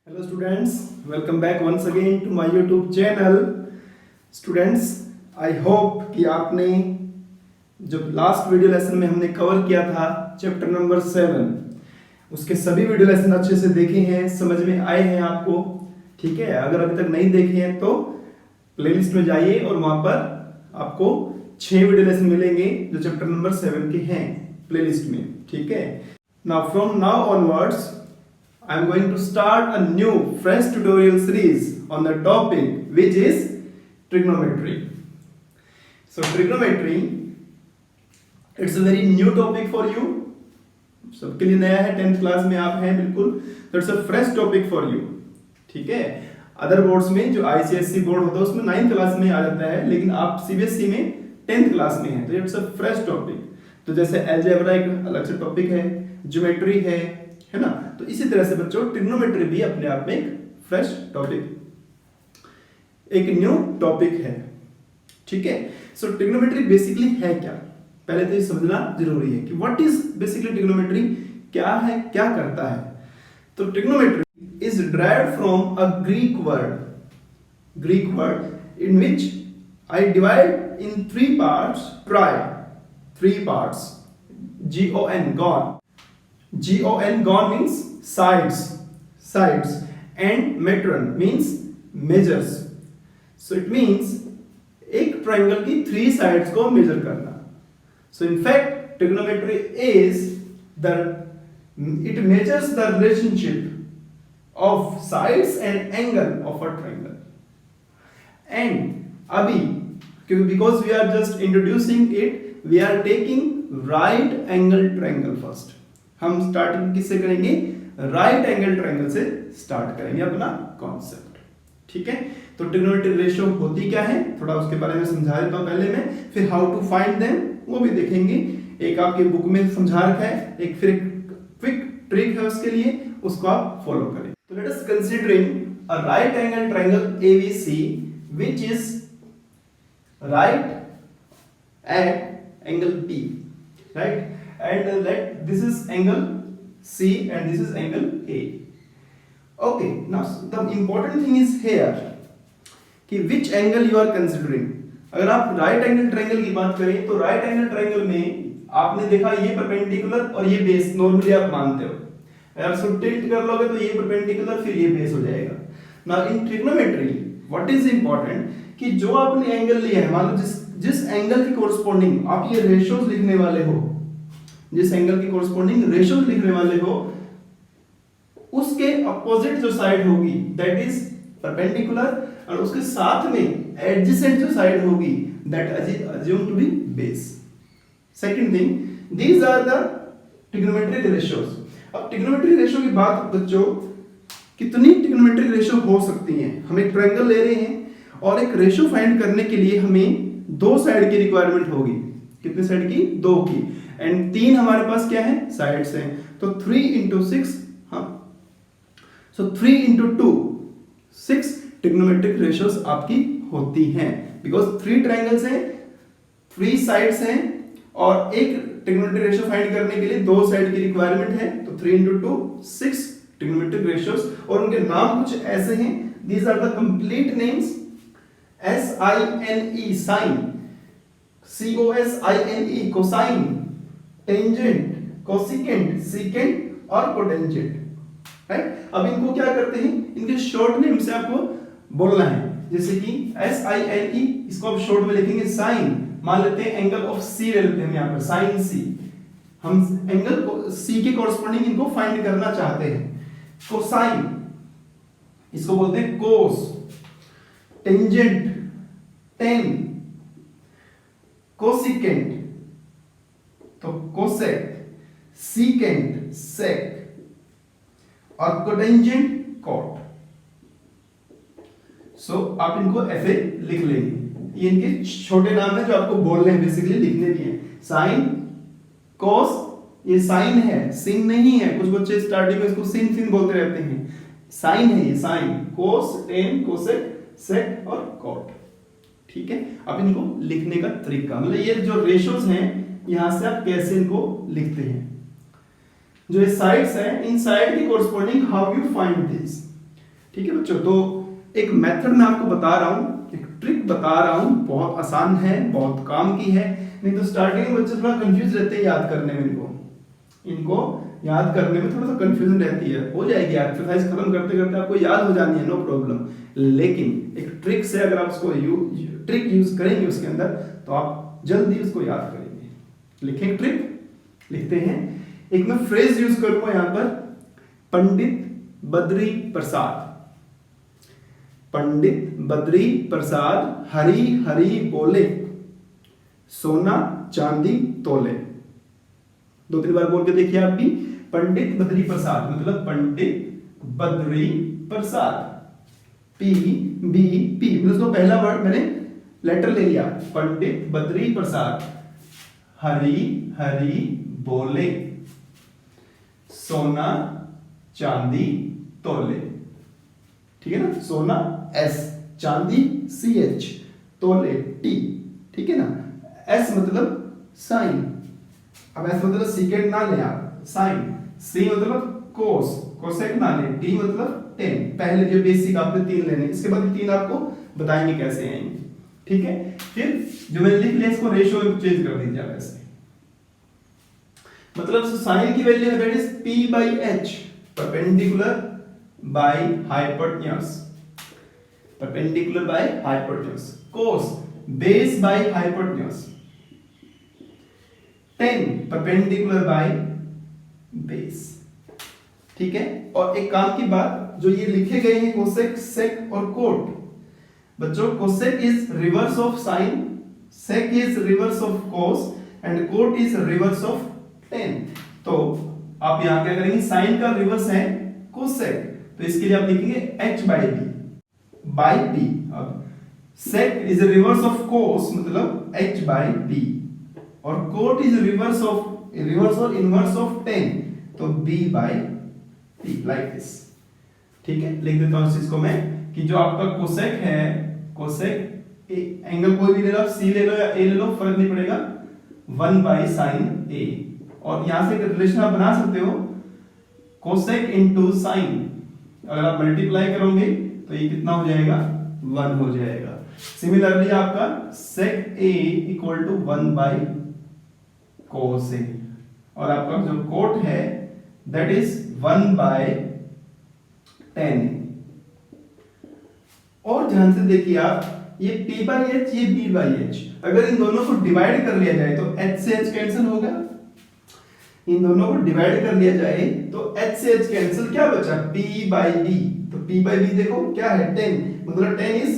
Hello students, welcome back once again to my YouTube channel. Students, I hope कि आपने जब last video lesson में हमने cover किया था चैप्टर नंबर 7 उसके सभी वीडियो लेसन अच्छे से देखे हैं, समझ में आए हैं आपको। ठीक है, अगर अभी तक नहीं देखे हैं तो प्लेलिस्ट में जाइए और वहां पर आपको 6 वीडियो लेसन मिलेंगे जो चैप्टर नंबर 7 के हैं प्लेलिस्ट में। ठीक है, now from now onwards I am going to start a new fresh tutorial series on the topic which is trigonometry. So trigonometry, it's a very new topic for you. सबके लिए नया है, 10th class में आप हैं बिल्कुल, तो it's a fresh topic for you. ठीक है, अदर बोर्ड्स में जो ICSE बोर्ड होता है उसमें 9th क्लास में आ जाता है, लेकिन आप CBSE में 10th क्लास में हैं, तो it's a fresh topic. तो जैसे अलजेब्रा एक अलग से टॉपिक है, ज्योमेट्री है ना, तो इसी तरह से बच्चों ट्रिग्नोमेट्री भी अपने आप में एक फ्रेश टॉपिक, एक न्यू टॉपिक है। ठीक है, सो ट्रिग्नोमेट्री बेसिकली है क्या, पहले तो ये समझना जरूरी है कि व्हाट इज बेसिकली ट्रिग्नोमेट्री, क्या है, क्या करता है। तो trigonometry is derived from a Greek word in which I divide in 3 parts, three parts, gon means sides, and metron means measures. So it means एक ट्रायंगल की 3 साइड्स को major करना। So in fact trigonometry it measures the relationship of sides and angle of a triangle. And अभी because we are just introducing it, we are taking right angle triangle first. हम starting किससे करेंगे, right angle triangle से start करेंगे अपना concept. ठीक है, तो ट्रिग्नोमेट्री रेशियो होती क्या है थोड़ा उसके बारे में समझा देता हूं पहले मैं, फिर हाउ टू फाइंड देम वो भी देखेंगे। एक आपके बुक में समझा रखा है, एक फिर क्विक ट्रिक है उसके लिए, उसको आप फॉलो करें। तो let us considering a right angle triangle ABC which is right at angle P, right, and let this is angle C and this is angle A. Okay, now the important thing is here कि which angle you are considering. अगर आप right angle triangle की बात करें तो right angle triangle में आपने देखा ये परपेंडिकुलर और ये बेस नॉर्मली आप मानते हो, अगर इसको टिल्ट कर लोगे तो ये परपेंडिकुलर फिर ये बेस हो जाएगा। Now in trigonometry what is important कि जो आपने एंगल लिया है, मान लो जिस एंगल की कोरस्पोंडिंग आप ये रेशियोज लिखने वाले हो, जिस एंगल की कोरस्पोंडिंग रेशियो लिखने वाले हो, उसके अपोजिट जो साइड होगी दैट इज परपेंडिकुलर, और उसके साथ में एडजेसेंट जो साइड होगी that assume to be base. Second thing, these are the trigonometric ratios. अब ट्रिग्नोमेट्रिक रेशियो की बात बच्चों, कितनी ट्रिग्नोमेट्रिक रेशियो हो सकती हैं। हम एक ट्रायंगल ले रहे हैं और एक रेशियो फाइंड करने के लिए हमें 2 साइड की रिक्वायरमेंट होगी। कितने साइड की, 2 की, एंड 3 हमारे पास क्या है, साइड्स हैं, तो 3 into 6, हाँ, सो 3 into 2 6 ट्रिग्नोमेट्रिक रेशियोज आपकी होती हैं, बिकॉज 3 ट्रायंगल्स हैं, 3 साइड्स हैं, और एक ट्रिग्नोमेट्रिक रेशियो फाइंड करने के लिए 2 साइड की रिक्वायरमेंट है, तो 3 into 2 6 ट्रिग्नोमेट्रिक रेशियोज, और उनके नाम कुछ ऐसे हैं, these are the complete names, SINE sine, COSINE cosine, tangent, cosecant, secant और कोटेंजेंट, राइट। अब इनको क्या करते हैं, इनके शॉर्ट नेम से आपको बोलना है, जैसे कि SINE, इसको आप शॉर्ट में लिखेंगे साइन, मान लेते हैं एंगल ऑफ C ले लेते हैं यहाँ पर, साइन C, हम एंगल को C के कॉरस्पॉन्डिंग इनको फाइंड करना चाहते हैं। कोसाइन, इसको बोलते हैं कोस, टेंजेंट, टेन, कोसिकेंट तो कोसेक, सीकेंट सेक, और कोटेंजेंट कॉट। सो आप इनको FA लिख लेंगे, ये इनके छोटे नाम है जो आपको बोलने हैं, बेसिकली लिखने भी हैं। साइन, कोस, ये साइन है, सिन नहीं है, कुछ बच्चे स्टार्टिंग में इसको सिन बोलते रहते हैं, साइन है ये, साइन, कोस, टेन, कोसेक, सेक और कॉट। ठीक है, अब इनको लिखने का तरीका, मतलब ये जो रेशियोज हैं यहां से आप कैसे इनको लिखते हैं, जो साइड्स हैं, इन साइड की corresponding how you find this. ठीक है बच्चों, तो एक मेथड मैं आपको बता रहा हूँ, एक ट्रिक बता रहा हूँ, बहुत आसान है, बहुत काम की है। नहीं तो स्टार्टिंग में बच्चे थोड़ा कंफ्यूज रहते हैं याद करने में, इनको याद करने में थोड़ा सा कंफ्यूजन रहती है। हो जाएगी, एक्सरसाइज खत्म करते करते आपको याद हो जानी है, नो प्रॉब्लम। लेकिन एक ट्रिक से अगर आप उसको ट्रिक यूज करेंगे उसके अंदर, तो आप जल्दी उसको याद करेंगे। लिखें ट्रिक, लिखते हैं। एक मैं फ्रेज यूज करूंगा यहां पर, पंडित बद्री प्रसाद। पंडित बद्री प्रसाद हरी हरी बोले, सोना चांदी तोले। 2-3 बार बोल के देखिए आप भी। पंडित बद्री प्रसाद मतलब Pandit Badri Prasad, P B P मतलब तो पहला वर्ड मैंने लेटर ले लिया। पंडित बद्री प्रसाद हरी हरी बोले, सोना चांदी तोले। ठीक है ना, सोना एस, चांदी CH, तोले T। ठीक है ना, एस मतलब साइन, अब एस मतलब सीकेंड ना ले आप, साइन, सी मतलब कोस, कोसेक ना ले, डी मतलब टेन। पहले जो बेसिक आपने 3 लेने, इसके बाद 3 आपको बताएंगे कैसे आएंगे। ठीक है, फिर जो मैंने लिख लिया इसको रेशियो में चेंज कर दीजिए आप ऐसे। मतलब साइन की वैल्यू है that is P/H, perpendicular by hypotenuse, perpendicular by hypotenuse. Cos base by hypotenuse, ten perpendicular by base. ठीक है, और एक काम की बात, जो ये लिखे गए हैं कोसेक, सेक और कोट, बच्चों cosec is reverse of sine, sec is reverse of cos and cot is reverse of tan. तो आप यहां क्या करेंगे, साइन का रिवर्स है कोसेक, तो इसके लिए आप लिखेंगे H/B बाय B। अब sec is reverse of cos मतलब H/B, और कोट इज रिवर्स और इनवर्स ऑफ टेन, तो B/P, लाइक दिस। ठीक है, लिख देता हूं इस चीज को मैं कि जो आपका कोसेक है, कोसेक एंगल कोई भी ले लो, C ले लो या A ले लो, फर्क नहीं पड़ेगा, 1/sin A। और यहां से एक रिलेशन आप बना सकते हो, कोसेक इनटू साइन, अगर आप मल्टीप्लाई करोगे तो ये कितना हो जाएगा, 1 हो जाएगा। सिमिलरली आपका sec A equal to 1/cos A, और आपका जो कोट है दैट इज 1/tan A। और ध्यान से देखिए आप, ये P/H, ये B/H, अगर इन दोनों को डिवाइड कर लिया जाए तो H से H कैंसिल होगा। इन दोनों को डिवाइड कर लिया जाए तो H से H कैंसिल, क्या बचा, P/B। तो P/B देखो क्या है, 10, मतलब 10 इज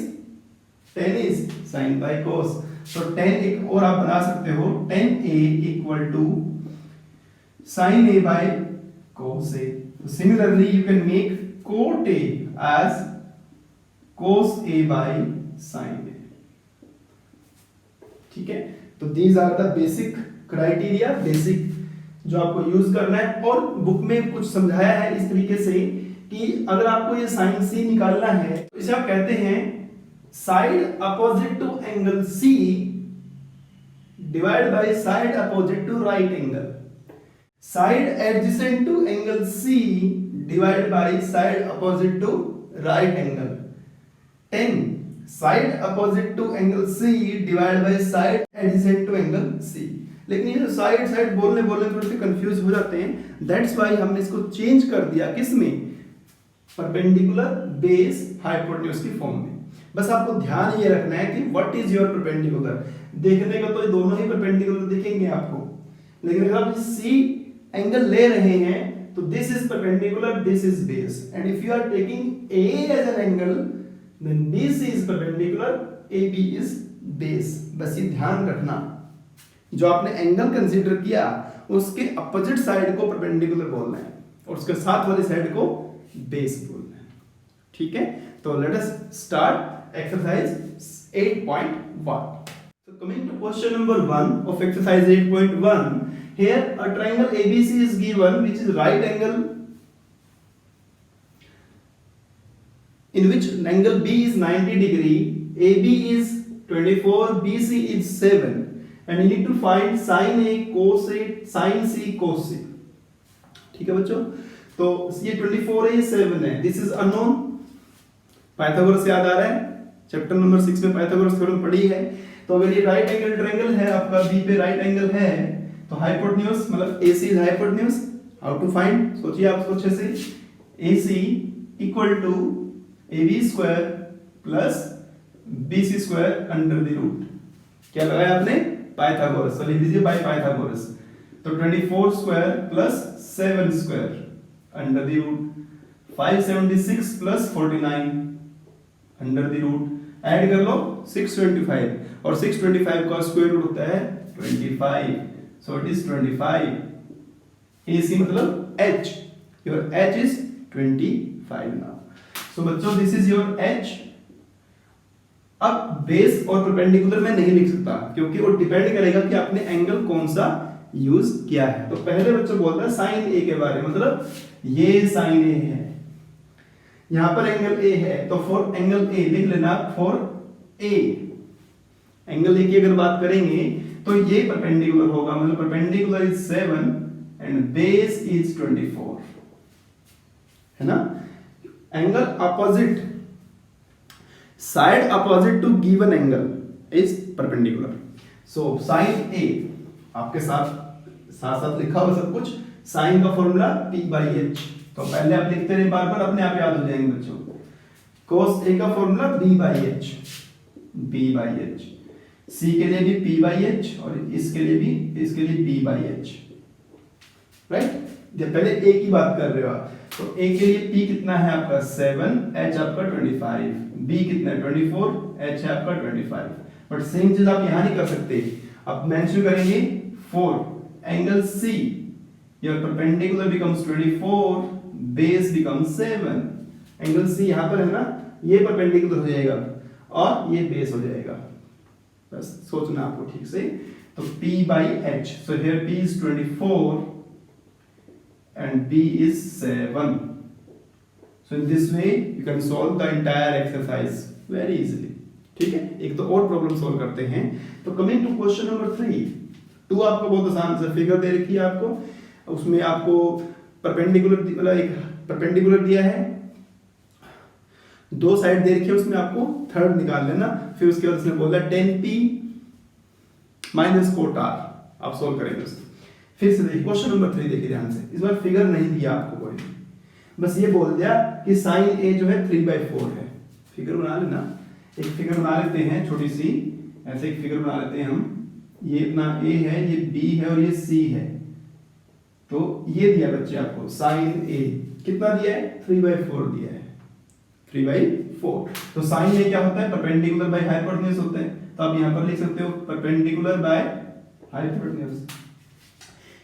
sin by cos। तो 10 एक और आप बना सकते हो, 10A equal to sin A by cos A। तो similarly you can make cot A as cos A by sin A। ठीक है, तो these are the basic criteria, basic जो आपको यूज करना है। और बुक में कुछ समझाया है इस तरीके से कि अगर आपको ये साइन C निकालना है तो इसे आप कहते हैं side opposite to angle C divide by side opposite to right angle, side adjacent to angle C divide by side opposite to right angle, 10 side opposite to angle C divide by side adjacent to angle C। लेकिन ये side side बोलने थोड़े से confuse हो जाते हैं, that's why हमने इसको चेंज कर दिया, किसमें, परपेंडिकुलर बेस हाइपोटेन्यूज की फॉर्म में। बस आपको ध्यान ये रखना है कि व्हाट इज योर परपेंडिकुलर। देखने का तो ये दोनों ही परपेंडिकुलर दिखेंगे आपको, लेकिन अगर आप C एंगल ले रहे हैं तो this is perpendicular, this is base, and if you are taking A as an angle then BC is perpendicular, AB is base. बस ये ध्यान रखना, जो आपने एंगल कंसीडर किया उसके अपोजिट साइड को परपेंडिकुलर बोलना है और उसके साथ वाली साइड को बेस बोलना है। ठीक है, तो let us start exercise 8.1। So coming to question number 1 of exercise 8.1, here a triangle ABC is given which is right angle, in which angle B is 90 degree, AB is 24, BC is 7, and you need to find sin A cos A sin C cos C। ठीक है बच्चों, तो ये 24 है, ये 7 है, this is unknown, Pythagoras याद आ रहा है? चैप्टर नंबर 6 में पाइथागोरस थ्योरम पढ़ी है। तो अगर ये राइट एंगल ट्रायंगल है आपका, बी पे राइट एंगल है, तो हाइपोटेन्यूज मतलब AC is hypotenuse. How to find? सोचिए आप अच्छे से। AC equal to AB square plus BC square under the root. क्या लगाया आपने? पाइथागोरस। तो लिख दीजिए बाय पाइथागोरस। तो 24 square plus 7 square under the root 576 plus 49 under the root. Add कर लो 625 और 625 का स्क्वायर रूट होता है 25, सो इट इज 25। AC मतलब H, your H is 25 now. So बच्चों दिस इज योर H। अब बेस और परपेंडिकुलर में नहीं लिख सकता क्योंकि वो डिपेंड करेगा कि आपने एंगल कौन सा यूज किया है। तो पहले बच्चों बोलता है साइन A के बारे में, मतलब ये साइन A है, यहां पर एंगल A है, तो फॉर एंगल A लिख लेना। फॉर A एंगल A की अगर बात करेंगे तो ये परपेंडिकुलर होगा, मतलब perpendicular is 7 and base is 24, है ना। Angle opposite, side opposite to given angle is perpendicular. So sine A आपके साथ साथ लिखा हुआ सब कुछ। साइन का फॉर्मूला P/H, तो पहले आप लिखते रहे बार बार, अपने आप याद हो जाएंगे बच्चों। cos A का फॉर्मूला B/H, B/H। C के लिए भी P/H और इसके लिए भी B/H, राइट। जब पहले A की बात कर रहे हो आप, तो A के लिए P कितना है आपका 7, H आपका 25, B कितना है 24, H है आपका 25। बट सेम चीज आप यहां नहीं कर सकते, अब मेंशन करेंगे 4 angle C, your perpendicular becomes 24, base becomes 7। Angle C यहां पर है ना, ये परपेंडिकुलर हो जाएगा और ये बेस हो जाएगा, बस सोचना आपको ठीक से। तो P/H, so here P is 24 and B is 7. So in this way you can solve the entire exercise very easily, ठीक है। एक तो और प्रॉब्लम सॉल्व करते हैं। तो कमिंग टू क्वेश्चन नंबर 3, 2 आपको बहुत आसान से फिगर दे रखी है आपको, उसमें आपको परपेंडिकुलर मतलब एक परपेंडिकुलर दिया है, 2 साइड दे रखी है, उसमें आपको थर्ड निकाल लेना। फिर उसके बाद उसने बोला 10p माइनस कोट r, आप सोल्व करेंगे उसको। फिर से देखिए क्वेश्चन नंबर 3 देखिए ध्यान से, इस बार फिगर नहीं दिया आपको कोई, बस ये बोल दिया कि साइन A जो है 3/4 है। फिगर बना लेना, एक फिगर बना लेते हैं छोटी सी, ऐसे एक फिगर बना लेते हैं हम। ये अपना A है, ये B है और ये C है। तो ये दिया बच्चे आपको साइन A कितना दिया है 3/4 दिया है, 3/4। तो साइन A क्या होता है, परपेंडिकुलर बाय हाइपोटेन्यूज होता है। तो आप यहां पर लिख सकते हो perpendicular by hypotenuse.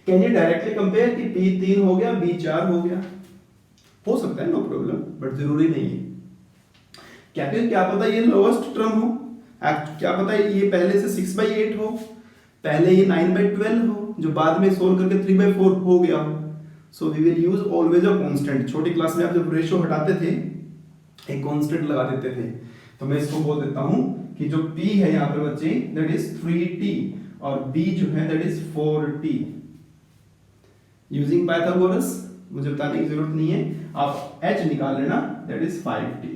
Can you directly compare कि P 3 हो गया B 4 हो गया, हो सकता है, नो प्रॉब्लम, बट जरूरी नहीं है। क्या पता ये लोएस्ट टर्म हो, क्या पता ये पहले से 6/8 हो, पहले ये 9/12 हो, जो बाद में सोल्व करके 3/4 हो गया हो। So we will use always a constant. छोटी क्लास में आप जब रेशियो हटाते थे एक कांस्टेंट लगा देते थे, तो मैं इसको बोल देता हूं कि जो P है यहाँ पे बच्चे दैट इज 3T और B जो है that is 4T। Using Pythagoras मुझे बताने की जरूरत नहीं है, आप H निकाल लेना दैट इज 5T।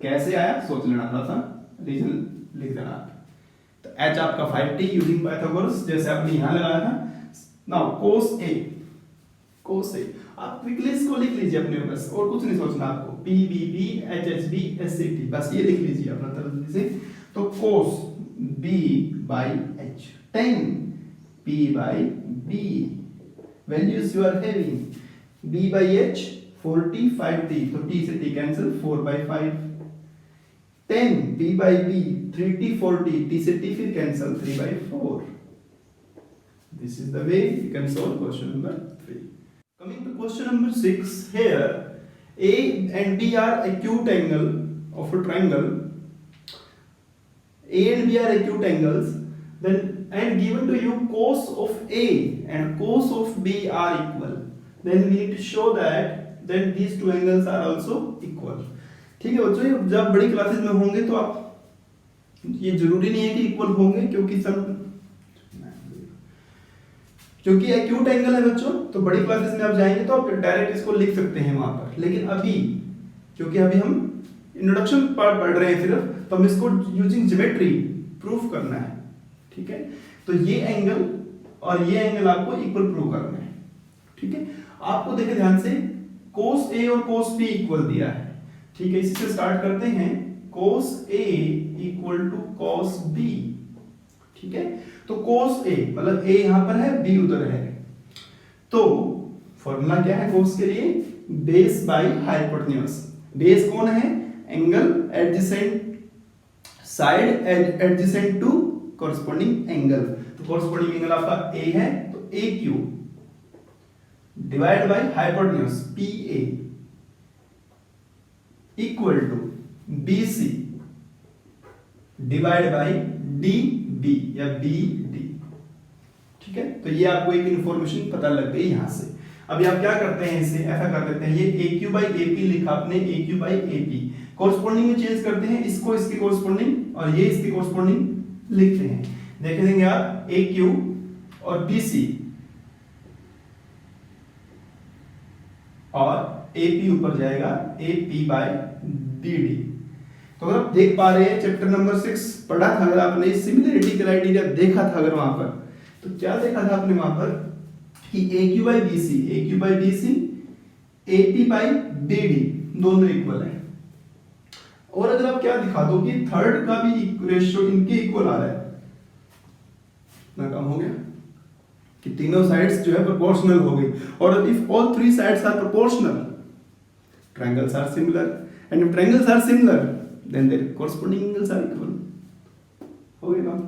कैसे आया सोच लेना, थोड़ा सा रीजन लिख देना। तो H आपका 5T यूजिंग पाइथागोरस, जैसे आपने यहां लगाया था। नाउ cos A आप क्विकली इसको लिख लीजिए अपने, बस और कुछ नहीं सोचना आपको। PBB HHB SCT बस ये लिख लीजिए अपना तरह से। तो cos B/H 10 P/B values you are having. B/H 40 5T, तो T से T cancel 4/5। 10 P/B 3T 4T, T से T फिर cancel 3/4। This is the way you can solve question number 3. Coming to question number 6, here A and B are acute angle of a triangle. A and B are acute angles. Then and given to you cos of A and cos of B are equal. Then we need to show that these two angles are also equal. ठीक है बच्चों, जब बड़ी classes में होंगे तो आप ये जरूरी नहीं है कि इक्वल होंगे, क्योंकि एक्यूट एंगल है बच्चों, तो बड़ी क्लासेस में आप जाएंगे तो आप डायरेक्ट इसको लिख सकते हैं वहां पर। लेकिन अभी क्योंकि अभी हम इंट्रोडक्शन पार्ट पढ़ रहे हैं सिर्फ, तो हम इसको यूजिंग ज्योमेट्री प्रूफ करना है, ठीक है। तो ये एंगल और ये एंगल आपको इक्वल प्रूव करना है, ठीक है। आपको देखे ध्यान से cos A और cos B इक्वल दिया है, ठीक है। इसी से स्टार्ट करते हैं, cos A equal to cos B, ठीक है। तो cos A मतलब A यहां पर है, B उधर है, तो फॉर्मूला क्या है cos के लिए, बेस बाय हाइपोटेन्यूज। बेस कौन है, angle adjacent side adjacent to corresponding angle, तो कॉरस्पॉन्डिंग एंगल आपका A है, तो AQ divide by hypotenuse PA equal to BC divide by DB या BD, ठीक है। तो ये आपको एक इंफॉर्मेशन पता लग गई यहां से। अभी आप क्या करते हैं, इसे ऐसा कर देते हैं, ये AQ बाई AP लिखा आपने, AQ बाई AP कॉरस्पॉन्डिंग में चेंज करते हैं, इसको इसके कॉरस्पॉन्डिंग और ये इसके कॉरस्पॉन्डिंग लिखते हैं। देख देंगे आप AQ और BC और AP ऊपर जाएगा AP बाय BD। तो अगर आप देख पा रहे हैं चैप्टर नंबर 6 पढ़ा था, अगर आपने सिमिलरिटी क्राइटेरिया देखा था अगर वहां पर, तो क्या देखा था आपने वहां पर कि AQ by BC AP by BD दोनों इक्वल है। और अगर आप क्या दिखा दो कि थर्ड का भी रेशियो इनके इक्वल आ रहा है, ना काम हो गया कि तीनों साइड्स जो है प्रोपोर्शनल हो गई। और if all three sides are proportional, triangles are similar, and if triangles are similar then their corresponding angles are equal. हो गया काम।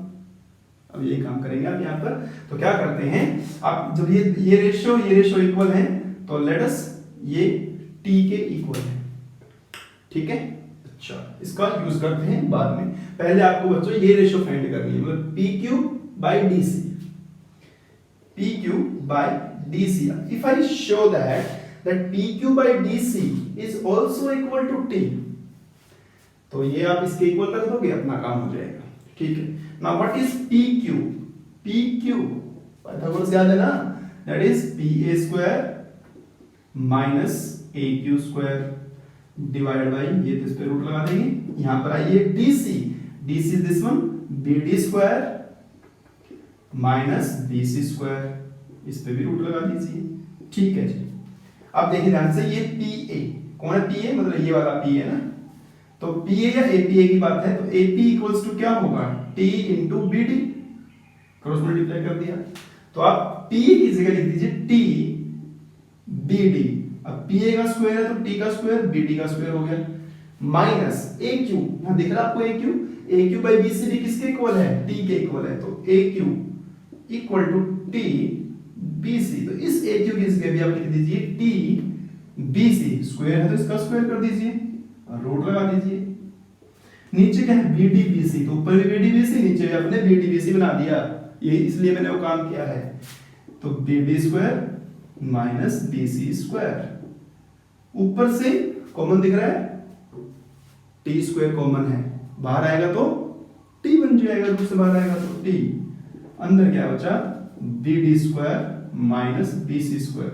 अब यही काम करेंगे आप यहाँ पर। तो क्या करते हैं आप, जब ये रेशियो इक्वल है, तो लेट अस ये t के इक्वल है, ठीक है। अच्छा, इसका यूज करते हैं बाद में। पहले आपको बच्चों ये रेशियो फाइंड करनी है, मतलब PQ by DC, PQ by DC। If I show that PQ by DC is also equal to T, तो ये आप इसके इक्वल रख दोगे, अपना काम हो जाएगा, ठीक है। Now what is PQ? PQ Pythagoras याद है ना, that is PA square minus AQ square divided by, ये तो इस पे रूट लगा देंगे। यहां पर आइए DC is this one, BD square minus BC square, इस पे भी रूट लगा दीजिए, ठीक है जी। अब देखिए ध्यान से, ये PA कौन है, PA मतलब ये वाला P है ना, तो PA या APA की बात है, तो AP इक्वल्स टू क्या होगा, T into BD, cross multiply कर दिया। तो आप P की जगह लिख दीजिए T BD। अब PA का स्क्वायर है तो T का स्क्वायर BD का स्क्वायर हो गया, माइनस AQ, यहां दिख रहा है आपको AQ बाई BC भी किसके इक्वल है, T के इक्वल है, तो AQ equal to T BC। तो इस AQ की जगह भी आप लिख दीजिए T BC, स्क्वायर है तो इसका स्क्वायर कर दीजिए और रूट लगा दीजिए। नीचे क्या है BD BC, तो ऊपर भी BD BC, नीचे भी आपने BD BC बना दिया, ये इसलिए मैंने वो काम किया है। तो BD square minus BC square, ऊपर से कॉमन दिख रहा है, T स्क्वायर कॉमन है, बाहर आएगा तो T बन जाएगा, रूट से बाहर आएगा तो T, अंदर क्या बचा BD square minus BC square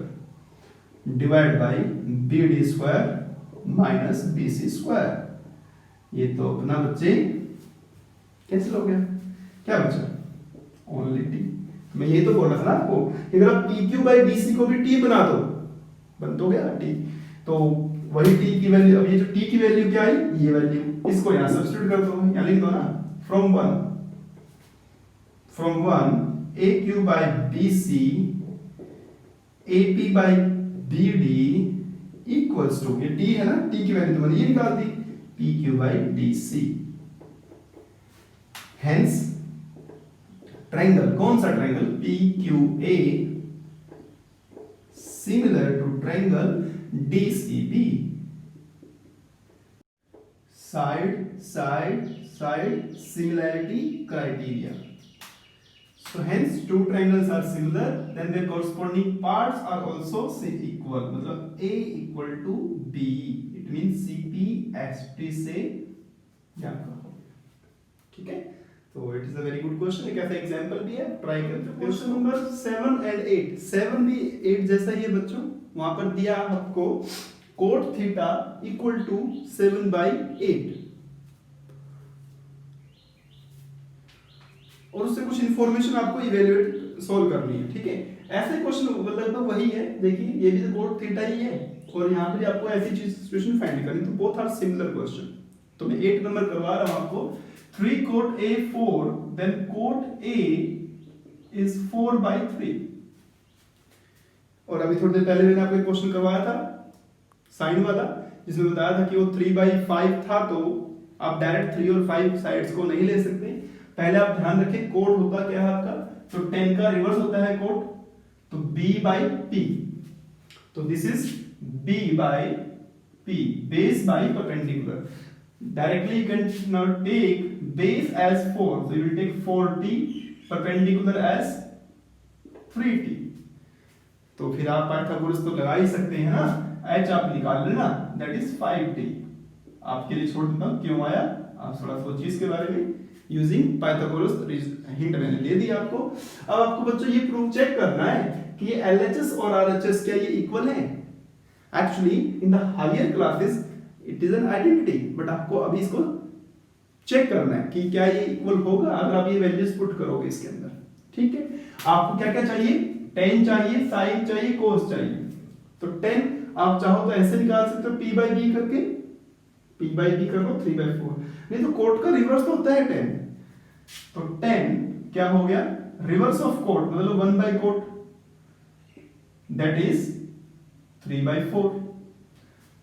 divide by BD square minus BC square. ये तो अपना बच्चे कैंसिल हो गया, क्या बचा ओनली T। मैं ये तो बोल रहा था ना आपको, अगर आप PQ बाई DC को भी T बना दो, बन तो गया T, तो वही T की वैल्यू, अब ये जो T की वैल्यू क्या आई, ये वैल्यू, इसको यहां सब्स्टिट्यूट कर दो, यहां लिख दो ना, from one AQ by BC AP by BD equals to, ये T है ना, T की वैल्यू तो मैंने ये निकाल दी, PQ by DC। Hence triangle, कौन सा triangle, PQA similar to triangle DCB। Side similarity criteria. So hence two triangles are similar, then their corresponding parts are also equal, मतलब A equal to B, it means CP ST से ज्ञात करो, ठीक है। तो it is a very good question, एक ऐसा example भी है, ट्राई करते हैं। क्वेश्चन नंबर 7 and 8, 7 भी 8 जैसा ही है बच्चों, वहां पर दिया आपको कोट थीटा इक्वल टू 7/8 और उससे कुछ इंफॉर्मेशन आपको इवेल्युएट सोल्व करनी है, ठीक है। ऐसे क्वेश्चन लगभग वही है, देखिए ये भी कोट थीटा ही है और यहाँ पे आपको ऐसी चीज सिचुएशन फाइंड करनी, तो बोथ आर सिमिलर क्वेश्चन। तो मैं 8 नंबर करवा रहा हूं आपको, 3 cot A 4 then cot A is 4/3। और अभी थोड़ी देर पहले मैंने आपको एक क्वेश्चन करवाया था साइन वाला, जिसमें बताया था कि वो 3/5 था, तो आप डायरेक्ट 3 और 5 साइड्स को नहीं ले सकते। पहले आप ध्यान रखें कोट होता क्या है आपका, तो 10 का रिवर्स होता है कोट, तो B/P, तो this is B/P, base by perpendicular। Directly you can now take base as 4, so you will take 4t, perpendicular as 3t। तो फिर आप पाइथागोरस तो लगा ही सकते हैं ना, h आप निकाल लेना, that is 5t। आपके लिए छोड़ देता हूं क्यों आया, आप थोड़ा सोचिए इसके बारे में। यूजिंग पाइथागोरस हिंट मैंने दे दी आपको। अब आपको बच्चों ये प्रूफ चेक करना है कि ये LHS और RHS क्या ये इक्वल है। Actually in the higher classes it is an identity, but आपको अभी इसको चेक करना है कि क्या ये इक्वल होगा अगर आप ये वैल्यूज पुट करोगे इसके अंदर, ठीक है। आपको क्या क्या चाहिए, tan चाहिए, sin चाहिए, cos चाहिए। तो tan आप चाहो तो ऐसे निकाल सकते हो P/B करके, P/B कर लो 3/4, नहीं तो कोट का रिवर्स तो होता है tan। तो tan क्या हो गया, रिवर्स ऑफ कोट मतलब 1/कोट, that is 3/4।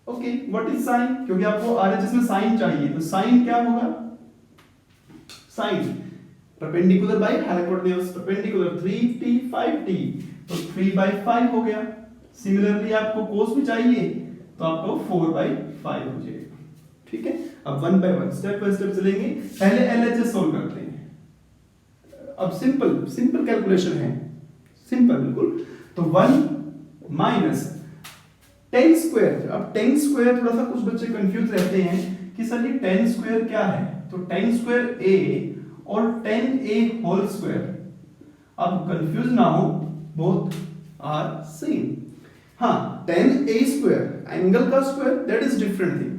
Okay, what is sine, क्योंकि आपको RHS में साइन चाहिए, तो साइन क्या होगा, sine perpendicular by hypotenuse, perpendicular 3t 5t, तो 3/5 हो गया। सिमिलरली आपको कोस भी चाहिए, तो आपको 4/5 हो जाएगा, ठीक है। अब 1 बाय 1 स्टेप बाय स्टेप चलेंगे। पहले LHS सोल्व करते हैं। अब सिंपल कैलकुलेशन है, सिंपल बिल्कुल। तो 1 माइनस tan स्क्वायर। अब tan स्क्वायर थोड़ा सा कुछ बच्चे कंफ्यूज रहते हैं कि सर ये tan स्क्वायर क्या है, तो tan स्क्वायर a और tan a होल स्क्वायर। अब कंफ्यूज ना हो, बोथ आर सेम। हाँ, tan a स्क्वायर एंगल का square, that is different thing,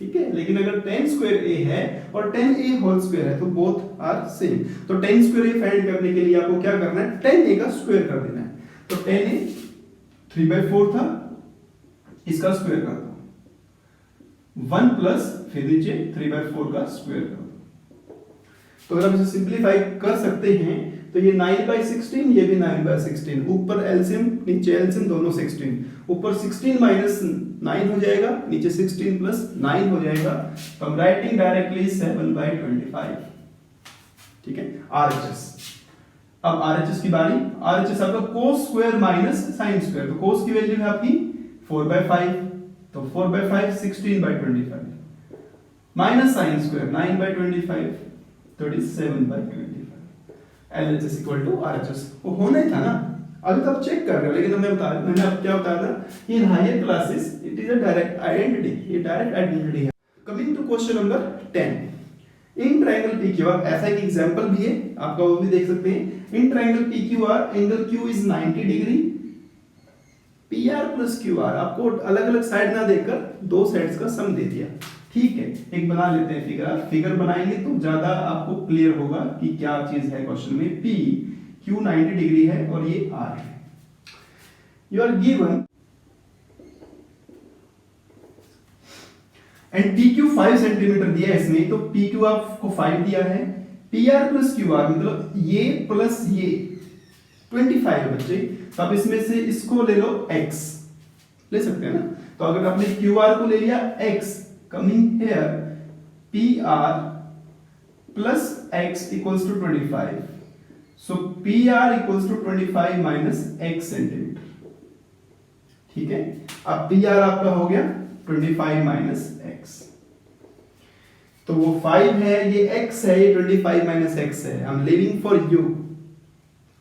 ठीक है। लेकिन अगर tan स्क्वायर a है और tan a होल स्क्वायर है तो बोथ आर सेम। तो tan स्क्वायर a फाइंड करने के लिए आपको क्या करना है, tan a का स्क्वायर कर देना है। तो tan a 3/4 था, इसका स्क्वायर कर दो, 1 प्लस फिर नीचे 3/4 का स्क्वायर कर दो। तो अगर हम इसे सिंपलीफाई कर सकते हैं तो ये 9/16, ये भी 9/16, ऊपर एलसीएम नीचे एलसीएम दोनों 16, ऊपर 16 माइनस 9 हो जाएगा, नीचे 16 प्लस 9 हो जाएगा। तो हम राइटिंग डायरेक्टली 7/25, ठीक है। RHS, अब RHS की बारी। RHS आपका cos square minus sin square, तो cos की वैल्यू है आपकी 4/5, तो 4/5 16/25 माइनस sin स्क्वायर 9/25, तो it is 7/25। LHS equal to RHS, वो होना ही था ना, अभी तो आप चेक कर रहे हो, लेकिन मैंने आपको क्या बताया था, ये in higher classes it is a direct identity, ये डायरेक्ट आइडेंटिटी है। Coming to question number 10, in triangle PQR, ऐसा एक एग्जांपल भी है आपका, वो भी देख सकते हैं। इन triangle PQR angle Q is 90 degree, PR plus QR, आपको अलग अलग साइड ना देकर दो साइड्स का सम दे दिया, ठीक है। एक बना लेते हैं फिगर, फिगर बनाएंगे तो ज्यादा आपको क्लियर होगा कि क्या चीज है क्वेश्चन में। P Q 90 डिग्री है और ये R है। You are given and PQ 5 centimetre दिया है इसमें, तो PQ आपको 5 दिया है, PR प्लस QR मतलब ये प्लस ये 25 है बच्चे। तो आप इसमें से इसको ले लो x, ले सकते हैं ना। तो अगर आपने QR को ले लिया x, coming here PR plus x equals to 25, so PR equals to 25 minus x centimetre, ठीक है। अब PR आपका हो गया 25 माइनस x, तो वो 5 है, ये x है, ये 25 माइनस x है। I am living for you,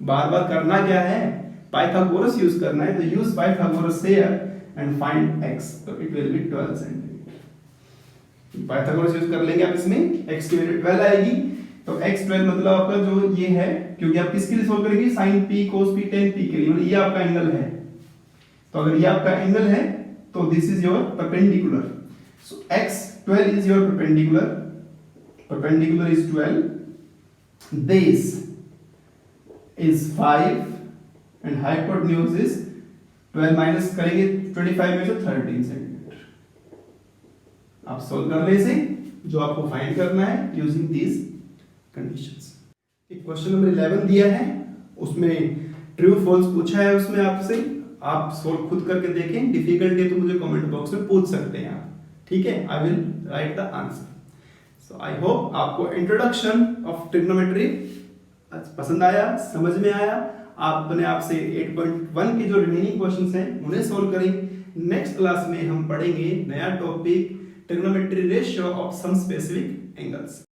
बार बार करना क्या है, पाइथागोरस यूज करना है, तो use Pythagoras here and find x, तो it will be 12 centimetre. Pythagoras use कर लेंगे आप इसमें, x की वैल्यू 12 आएगी, तो x 12 मतलब आपका जो ये है, क्योंकि आप किसके लिए सोल्व करेंगे, sin p cos p tan p के लिए, मतलब ये आपका एंगल है। तो अगर ये आपका एंगल है तो this is your perpendicular. So x 12 is your perpendicular. Perpendicular is 12. Base is 5 and hypotenuse is 12 minus करेंगे 25 में से 13 सेंटीमीटर. आप सोल्व कर ले इसे, जो आपको फाइंड करना है यूजिंग दीज कंडीशंस. एक क्वेश्चन नंबर 11 दिया है, उसमें ट्रू फॉल्स पूछा है उसमें आपसे. आप सोल्व खुद करके देखें, डिफिकल्ट है तो मुझे कमेंट बॉक्स में पूछ सकते हैं आप. ठीक है, I will write the answer. So I hope आपको इंट्रोडक्शन ऑफ ट्रिग्नोमेट्री पसंद आया, समझ में आया. आप अपने आप से 8.1 के जो रिमेनिंग क्वेश्चंस हैं उन्हें सोल्व करें. नेक्स्ट क्लास में हम पढ़ेंगे नया topic, trigonometry ratio of some specific angles.